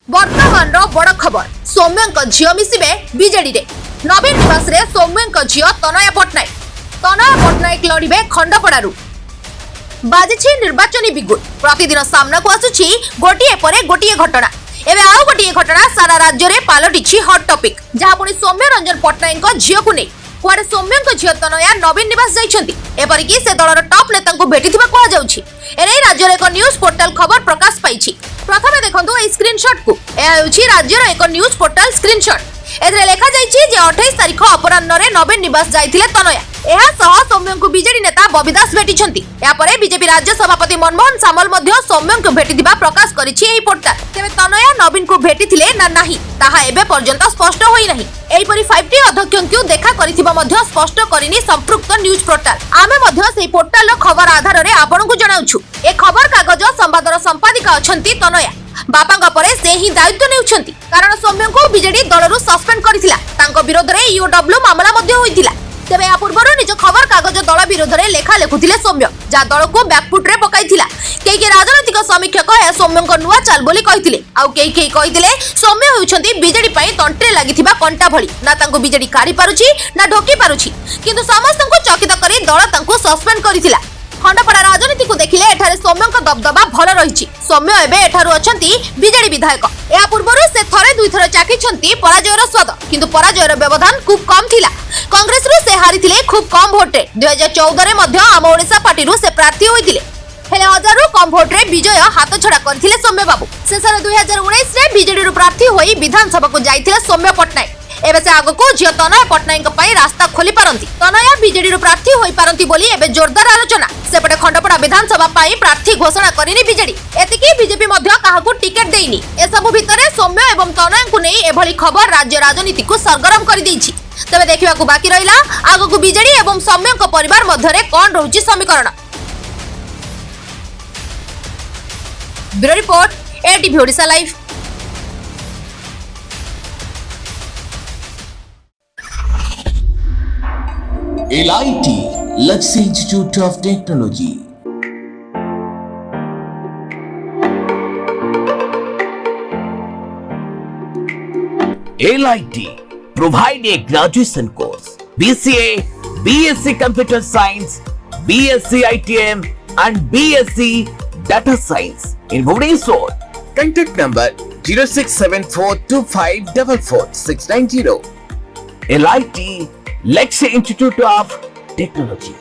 वर्तमान बड़ खबर सौम्य झील मिसिबे बीजेडी रे। नवीन निवास रे सौम्य झील तनया पट्टनायक लड़िबे खंडपड़ारू। बाजिछि निर्वाचनी बिगुल। प्रतिदिन सामना को आसुछि गोटिए परे गोटिए घटना। एबे आउ गोटिए घटना सारा राज्य रे पालटिछि हॉट टॉपिक, जहा पुनी सौम्य रंजन पट्टनायक झील को नै कुआडे सौम्य झील तनया नवीन निवास जाइछन्ति। एपरिकि से दलर टॉप नेता को भेटिथिबा कुआ जाउछि। एनै राज्य रे एक न्यूज पोर्टल खबर प्रकाश पाइछि। प्रथमे देखंतु ए स्क्रीनशॉट को। ए हेउछि राज्य रे एक न्यूज पोर्टल स्क्रीनशॉट। एथरे लेखा जाइछि जे 28 तारिख अपराह्न रे नवीन निवास जाइथिले तनया। एहा सह सौम्य को बीजेडी नेता बबिदास भेटिछन्ति। या परे बीजेपी राज्य सभापति मनमोहन सामल मध्य सौम्य को भेटिथिबा प्रकाश करिछि एही पोर्टल। तेबे तनया नवीन को भेटिथिले ना नाही ताहा एबे पर्यंत स्पष्ट होई नाही। एही परि 5टी अध्यक्षଙ୍କୁ देखा करिथिबा मध्य स्पष्ट करिनि संपृक्त न्यूज पोर्टल। आमे मध्य सेही पोर्टल खबर आधार रे आपनकु जणाउछु। ए खबर कागज संवादर संपादिका अछन्ति तनया। बापांग परे से ही दायित्व नेउछन्ति, कारण सौम्य को बीजेडी दलरु सस्पेंड करिथिला। तांको विरोध रे ईओडब्ल्यू मामला मध्य होइथिला। तेबे या पूर्वरु निज खबर कागज दल विरोध रे लेखा लेखुथिले सौम्य, जा दल को बैकफुट रे पकाइथिला। केई राजनीतिक समीक्षक या सौम्य को नुआ चाल बोली कहिथिले। आउ केई कहिथिले सौम्य होउछन्ति बीजेडी पई तंत्रे लागिथिबा कंटा भली। ना तांको बीजेडी काढी पारुछि ना ढोकी पारुछि, किंतु समस्तंको चकित करी दल तांको सस्पेंड करिथिला। खंडपड़ा राजनीति को देखिले एठारे सौम्य दबदबा भल रही। सौम्य एबे एठारु अछंती बीजेडी विधायक। या पूर्वरु से थरे दुई थर चाखिछंती पराजयर स्वाद, किंतु पराजयर व्यवधान खूब कम थिला। कांग्रेस रु से हारिथिले खूब कम भोट रे। 2014 रे मध्य आम ओडिशा पार्टी रु से प्रार्थी होइथिले, हेले 1000 रु कम भोट रे विजय हाथ छड़ा करथिले सौम्य बाबू। शेषरे 2019 रे बीजेडी रु प्रार्थी होई विधानसभा को जाइथिले सौम्य पट्टनायक। एबे से आगो को झियो तनया पट्टनायक पई रास्ता खोली पारंती। तनया बीजेडी रु प्रार्थी होई पारंती बोली एबे जोरदार आलोचना। सेपटे खंडपड़ा विधानसभा पई प्रार्थी घोषणा करिनि बीजेडी। एतिकी बीजेपी मध्य काहाकू टिकट देइनी। ए सब भितरे सौम्य एवं तनया को नै एभली खबर राज्य राजनीति को सरगरम करि दैछि। तबे देखिबा को बाकी रहिला आगो को बीजेडी एवं सौम्य को परिवार मध्य रे कोन रहउछि समीकरण। Bureau report ATV Odisha live. LIT Luxury Institute of Technology. LIT provide a graduation course BCA, BSc Computer Science, BSc ITM and BSc Data Science in Odisha. Contact number 067425444690. LIT Luxury Institute of Technology.